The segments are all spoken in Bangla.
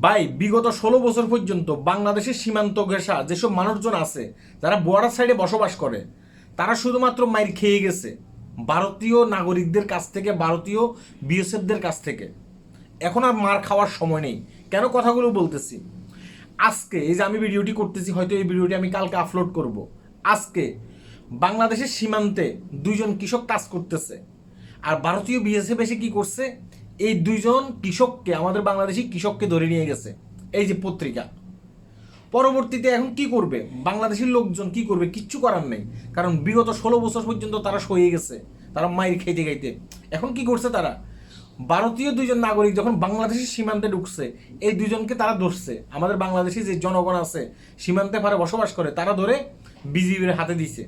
ভাই বিগত 16 বছর পর্যন্ত বাংলাদেশের সীমান্ত ঘেঁষা যেসব মানুষজন আছে যারা বর্ডার সাইডে বসবাস করে তারা শুধুমাত্র মাইর খেয়ে গেছে ভারতীয় নাগরিকদের কাছ থেকে, ভারতীয় বিএসএফদের কাছ থেকে। এখন আর মার খাওয়ার সময় নেই। কেন কথাগুলো বলতেছি? আজকে এই যে আমি ভিডিওটি করতেছি, হয়তো এই ভিডিওটি আমি কালকে আপলোড করব। আজকে বাংলাদেশের সীমান্তে দুইজন কৃষক কাজ করতেছে, আর ভারতীয় বিএসএফ এসে কি করছে, এই দুইজন কৃষককে, আমাদের বাংলাদেশি কৃষককে ধরে নিয়ে গেছে। এই যে পত্রিকা, পরবর্তীতে এখন কি করবে বাংলাদেশের লোকজন? কি করবে? কিচ্ছু করার নেই, কারণ বিগত 16 বছর পর্যন্ত তারা সয়ে গেছে, তারা মাইর খাইতে খাইতে। এখন কি করছে তারা? ভারতীয় দুইজন নাগরিক যখন বাংলাদেশের সীমান্তে ঢুকছে, এই দুইজনকে তারা ধরছে। আমাদের বাংলাদেশি যে জনগণ আছে সীমান্তে পারে বসবাস করে, তারা ধরে বিজিবির হাতে দিছে।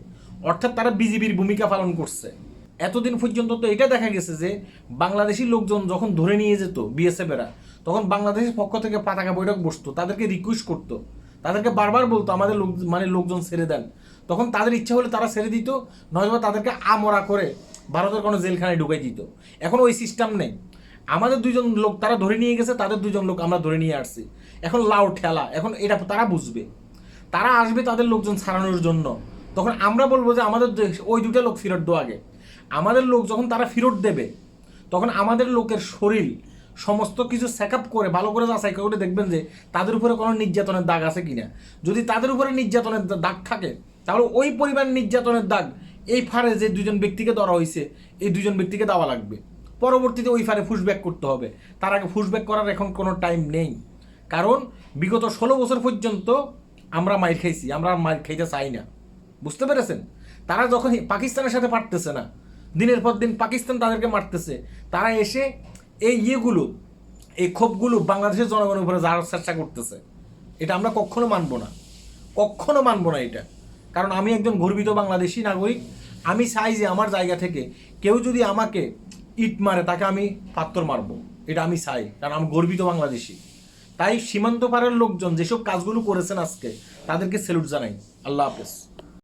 অর্থাৎ তারা বিজিবির ভূমিকা পালন করছে। এতদিন পর্যন্ত তো এটা দেখা গেছে যে বাংলাদেশি লোকজন যখন ধরে নিয়ে যেত বিএসএফেরা, তখন বাংলাদেশের পক্ষ থেকে পতাকা বৈঠক বসতো, তাদেরকে রিকোয়েস্ট করতো, তাদেরকে বারবার বলতো আমাদের লোক লোকজন ছেড়ে দেন। তখন তাদের ইচ্ছা হলে তারা ছেড়ে দিত, নয়তো তাদেরকে আমরা করে ভারতের কোনো জেলখানায় ঢুকাই দিত। এখন ওই সিস্টেম নেই। আমাদের দুইজন লোক তারা ধরে নিয়ে গেছে, তাদের দুইজন লোক আমরা ধরে নিয়ে আসছি। এখন লাউ ঠেলা, এখন এটা তারা বুঝবে। তারা আসবে তাদের লোকজন ছাড়ানোর জন্য। তখন আমরা বলবো যে আমাদের ওই দুটো লোক ফেরত দেওয়া আগে। আমাদের লোক যখন তারা ফেরত দেবে, তখন আমাদের লোকের শরীর সমস্ত কিছু চেক আপ করে ভালো করে যাচাই করে দেখবেন যে তাদের উপরে কোনো নির্যাতনের দাগ আছে কিনা। যদি তাদের উপরে নির্যাতনের দাগ থাকে, তাহলে ওই পরিমাণ নির্যাতনের দাগ এই ফারে যে দুজন ব্যক্তিকে ধরা হয়েছে, এই দুজন ব্যক্তিকে দেওয়া লাগবে। পরবর্তীতে ওই ফারে ফুসব্যাক করতে হবে। তার আগে ফুসব্যাক করার এখন কোনো টাইম নেই, কারণ বিগত 16 বছর পর্যন্ত আমরা মাইর খাইছি, আমরা মাইর খাইতে চাই না। বুঝতে পেরেছেন? তারা যখন পাকিস্তানের সাথে পারতেছে না, দিনের পর দিন পাকিস্তান তাদেরকে মারতেছে, তারা এসে এই এই ক্ষোভগুলো বাংলাদেশের জনগণের উপরে যাওয়ার চেষ্টা করতেছে। এটা আমরা কখনো মানবো না, কখনো মানবো না এটা। কারণ আমি একজন গর্বিত বাংলাদেশি নাগরিক। আমি চাই যে আমার জায়গা থেকে কেউ যদি আমাকে ইট মারে, তাকে আমি পাত্তর মারবো, এটা আমি চাই, কারণ আমি গর্বিত বাংলাদেশি। তাই সীমান্ত পারের লোকজন যেসব কাজগুলো করেছেন আজকে, তাদেরকে স্যালুট জানাই। আল্লাহ হাফেজ।